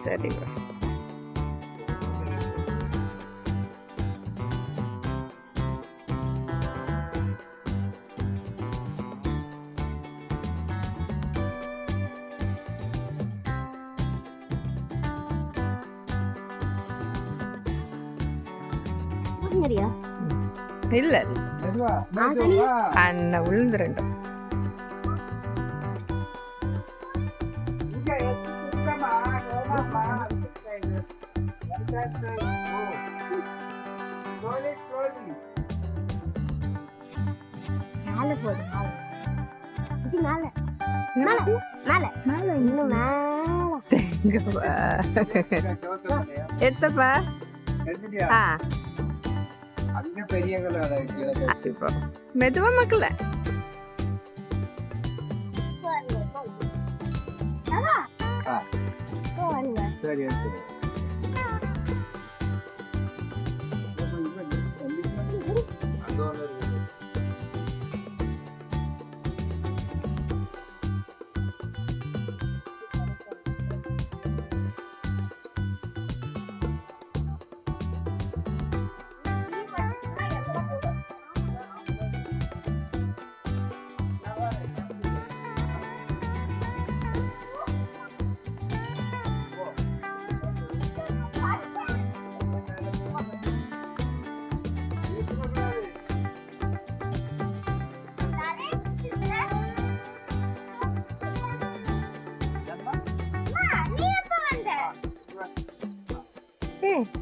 சரி இல்ல அண்ணா விழுந்துருண்டு எத்தப்பா மெதுவா மக்கள சரி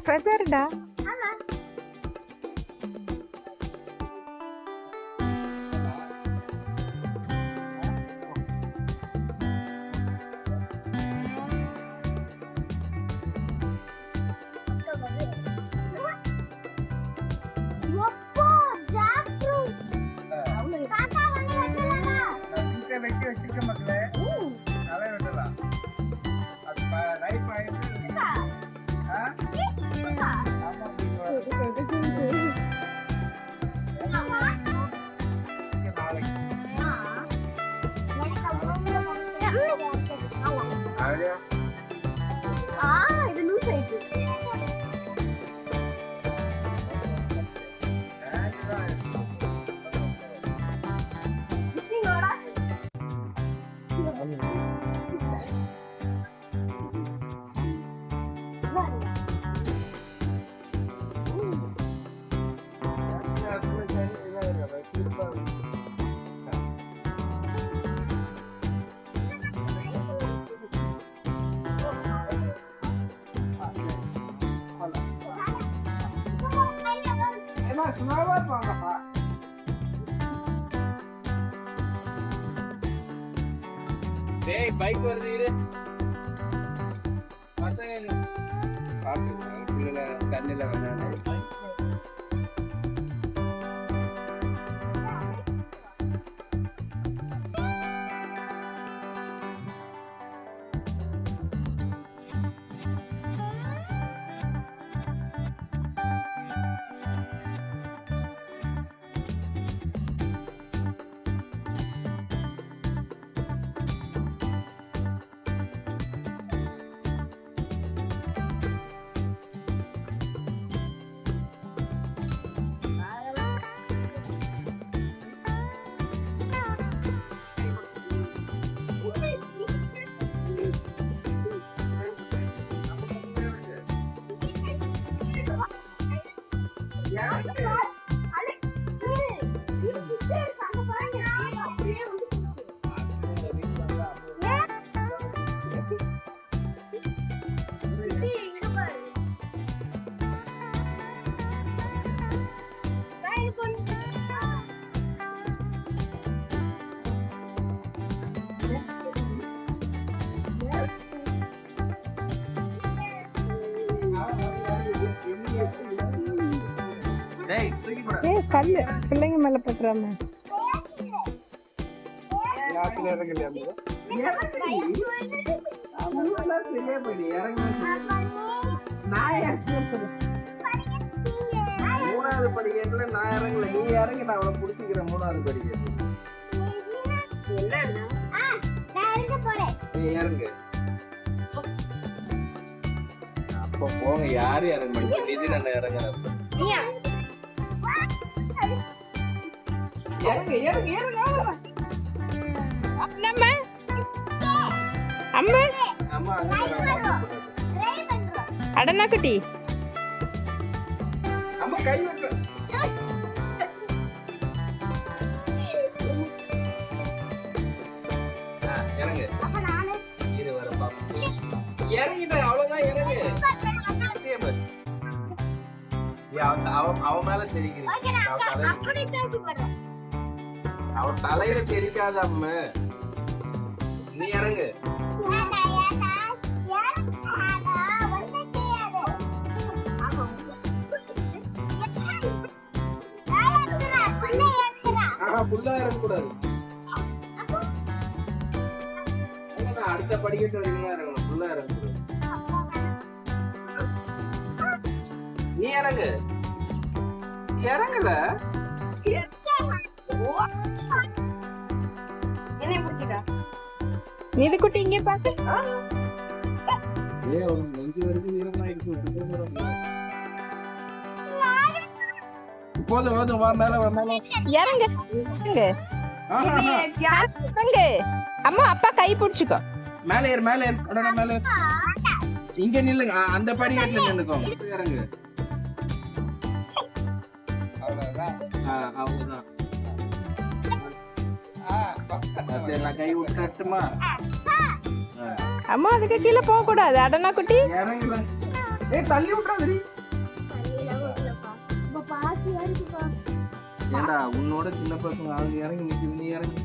featherடா இது லூஸ் ஆயிடுச்சு டேய் பைக் வருது இரு பசங்க பாத்து புள்ள கண்ணில வந்தானே கல்லு பிள்ளைங்க மேல பட்டுறாம மூணாவது படிக்கட்டுல நான் இறங்கல, நீ இறங்கி நான் அவளை பிடிச்சிக்கிறேன். மூணாவது படிக்கட்டு நீ இறங்கு. இப்போ போங்க, யாரும் இறங்க மாட்டேங்க. இது நான் இறங்குறேன். இறங்க இறங்க இறங்க. அம்மா அம்மா அம்மா அங்க அடனா குட்டி அம்மா கை விட்டு. இறங்கு. இரு வர பாப்போம். இறங்கிட்ட அவ்வளவுதான், இறங்கு. அவன் மேல தெரிக்கிறீங்க. அவன் தலையில தெரிக்காத அம்மா. நீ இறங்கு. புல்லா இறங்கக்கூடாது. அடுத்த படிக்கட்டு வரைக்கும் இறங்கணும். புல்லா இறங்கக்கூடாது. நீ இறங்கு. இறங்கல. என்ன பிடிச்சிட்டா நீது குட்டி இங்கே பாத்து. போதும் போதும், வா மேல வா மேல. இறங்க அம்மா அப்பா கை பிடிச்சுக்கோ. மேல ஏறு மேல ஏறு. அடடா மேல ஏறு. இங்க நில்லுங்க. அந்த படிக்கட்டுல நின்னுக்கோங்க. இறங்கு. அவ்வளவுதான். நான் கை விட்டுமா? அம்மா அதுக்கு கீழே போக கூடாது. அடனா குட்டி இறங்கல. தள்ளி விட்டுறாதீ. ஏண்டா உன்னோட சின்ன பசங்க அவங்க இறங்கி நிக்குது, நீ இறங்கி.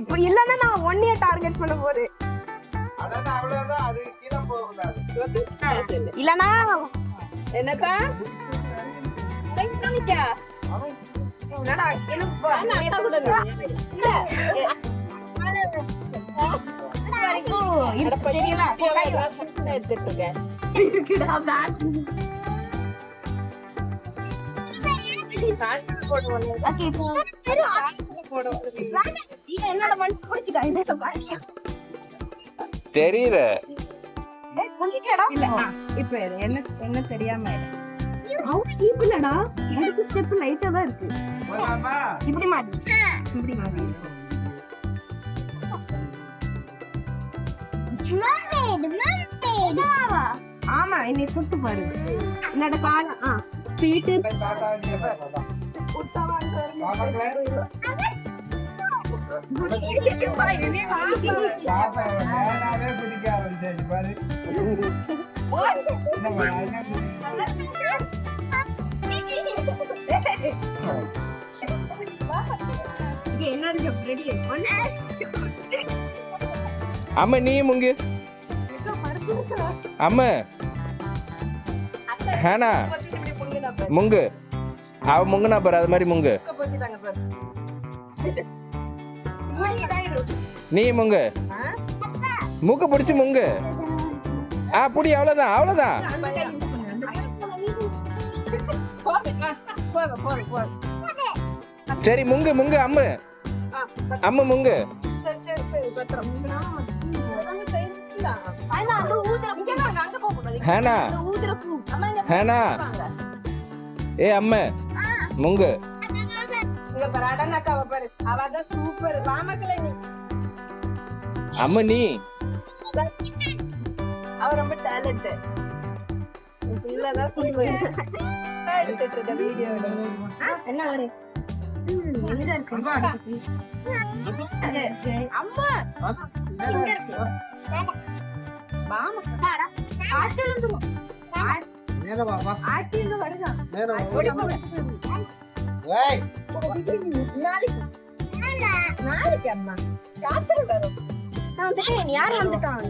இப்ப இல்லன்னா நான் 1 இயர் டார்கெட் பண்ண போறேன். அவ்வளவுதான், அது கீழே போகக்கூடாது. இல்லனா என்னக்கா என்னடா தெரியல. இப்ப என்ன தெரியாம இல்லடா, எனக்கு ஸ்டெப் லைட்டா தான் இருக்கு. இப்படி மாதிரி இப்படி மாதிரி. ஆமா என்னை சுட்டு பாரு. என்னோட கால சீட்டு அம்மா நீ முங்கு. அம்மா ஹேனா முங்கு. அவ முங்குனா பாரு, அது மாதிரி முங்கு. நீ முங்கு. மூக்க பிடிச்சு முங்கு. புடி. அவ்வளவுதான் அவ்வளவுதான். சரி முங்கு முங்கு. அம்மு அம்மு முங்கு. ஹேனா ஹேனா ஏ அம்மா முங்கு. அம்மா நீ அவ ரொம்ப டேலண்ட். இல்லதான் எடுத்துட்டு இருக்க வீடியோ. என்ன வரு அம்மா நாளைக்கு அம்மா காய்ச்சல் வரும். நான் யாரும் வந்துட்டான்.